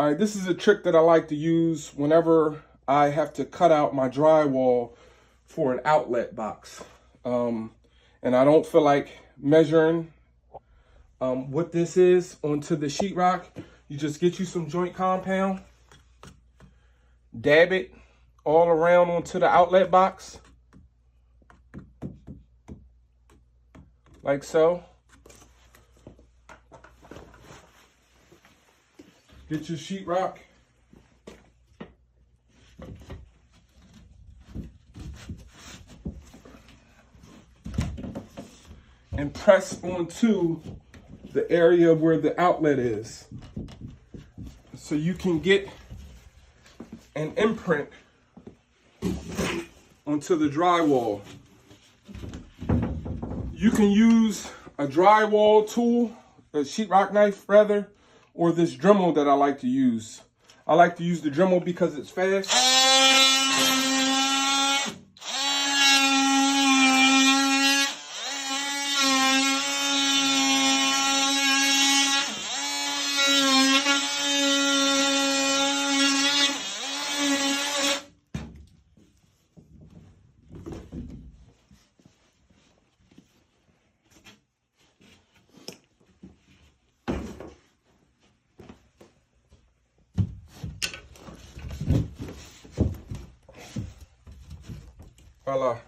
All right, this is a trick that I like to use whenever I have to cut out my drywall for an outlet box. And I don't feel like measuring what this is onto the sheetrock. You just get you some joint compound, dab it all around onto the outlet box, like so. Get your sheetrock. And press onto the area where the outlet is, so you can get an imprint onto the drywall. You can use a drywall tool, a sheetrock knife rather, or this Dremel that I like to use. I like to use the Dremel because it's fast. Voila.